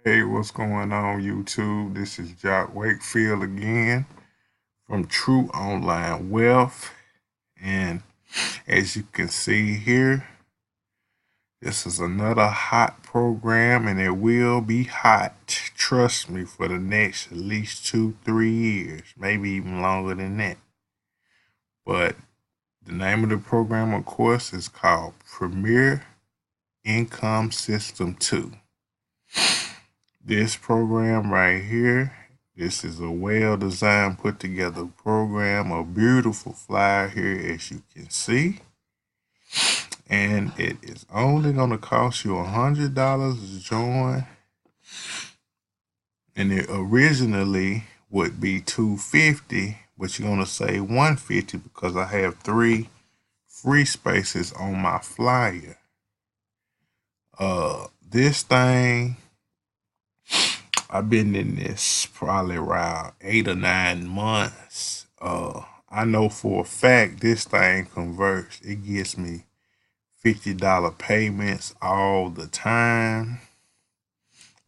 Hey, what's going on, YouTube? This is Wakefield again from True Online Wealth. And as you can see here, this is another hot program, and it will be hot, trust me, for the next at least 2-3 years, maybe even longer than that. But the name of the program, of course, is called Premier Income System 2. This program right here, this is a well-designed, put together program, a beautiful flyer here as you can see. And it is only going to cost you $100 to join. And it originally would be $250, but you're going to save $150 because I have 3 free spaces on my flyer. This thing, I've been in this probably around 8 or 9 months. I know for a fact this thing converts. It gives me $50 payments all the time.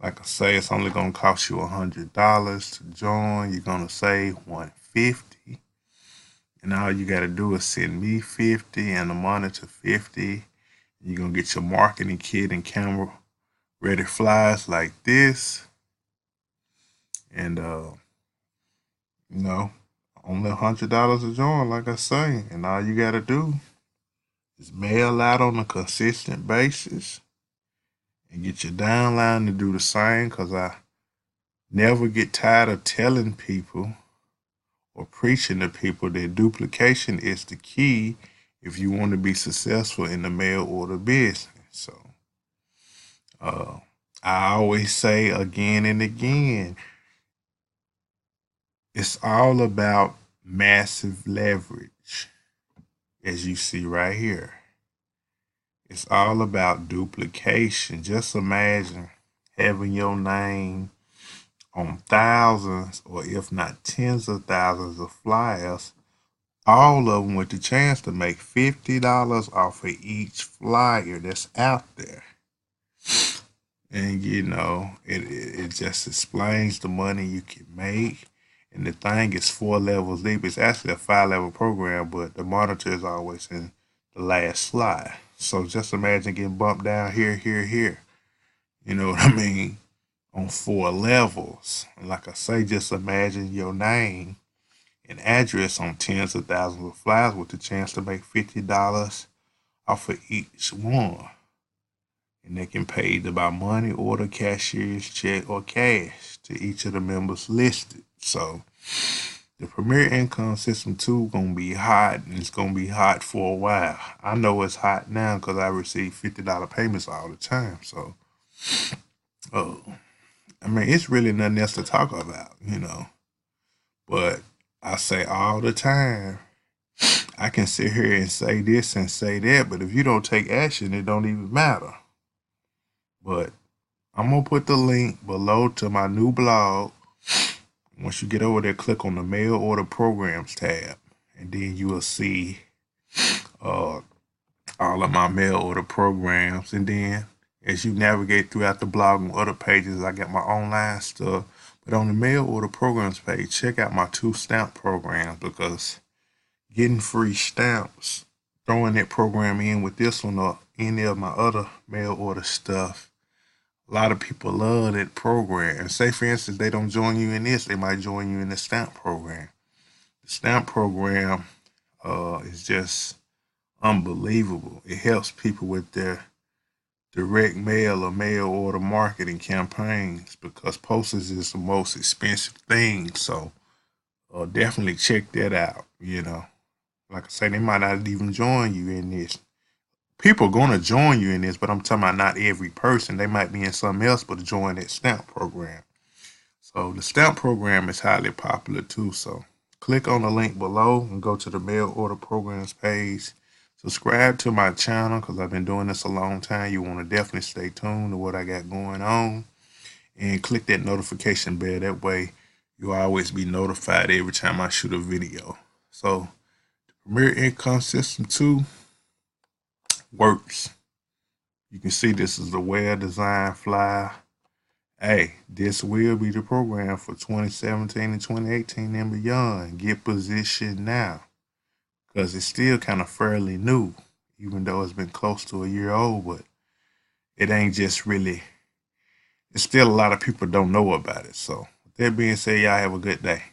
Like I say, it's only gonna cost you $100 to join. You're gonna save $150, and all you gotta do is send me $50 and the monitor $50. You're gonna get your marketing kit and camera ready flyers like this, and only $100 to join, like I say, and all you gotta do is mail out on a consistent basis and get your downline to do the same, because I never get tired of telling people or preaching to people that duplication is the key if you want to be successful in the mail order business. So I always say again and again, it's all about massive leverage, as you see right here. It's all about duplication. Just imagine having your name on thousands, or if not tens of thousands of flyers, all of them with the chance to make $50 off of each flyer that's out there. And it just explains the money you can make. And the thing is 4 levels deep. It's actually a 5-level program, but the monitor is always in the last slide. So just imagine getting bumped down here, here, here. You know what I mean? On 4 levels. And like I say, just imagine your name and address on tens of thousands of flyers with the chance to make $50 off of each one. And they can pay either by money, order, cashier's check, or cash to each of the members listed. So the Premier Income System 2 gonna be hot, and it's gonna be hot for a while. I know it's hot now because I receive $50 payments all the time. So, it's really nothing else to talk about. But I say all the time, I can sit here and say this and say that, but if you don't take action, it don't even matter. But I'm gonna put the link below to my new blog. Once you get over there, click on the mail order programs tab, and then you will see all of my mail order programs. And then as you navigate throughout the blog and other pages, I got my online stuff. But on the mail order programs page, check out my 2 stamp programs, because getting free stamps, throwing that program in with this one or any of my other mail order stuff, a lot of people love that program. And say, for instance, they don't join you in this, they might join you in the stamp program. The stamp program is just unbelievable. It helps people with their direct mail or mail order marketing campaigns, because postage is the most expensive thing. So definitely check that out. Like I say, they might not even join you in this. People are gonna join you in this, but I'm talking about not every person. They might be in something else, but join that stamp program. So the stamp program is highly popular too. So click on the link below and go to the mail order programs page. Subscribe to my channel, because I've been doing this a long time. You want to definitely stay tuned to what I got going on. And click that notification bell. That way you'll always be notified every time I shoot a video. So the Premier Income System 2 works. You can see this is a well-designed flyer. Hey, this will be the program for 2017 and 2018 and beyond. Get positioned now because it's still kind of fairly new, even though it's been close to a year old, but it ain't just really, it's still a lot of people don't know about it. So, with that being said, y'all have a good day.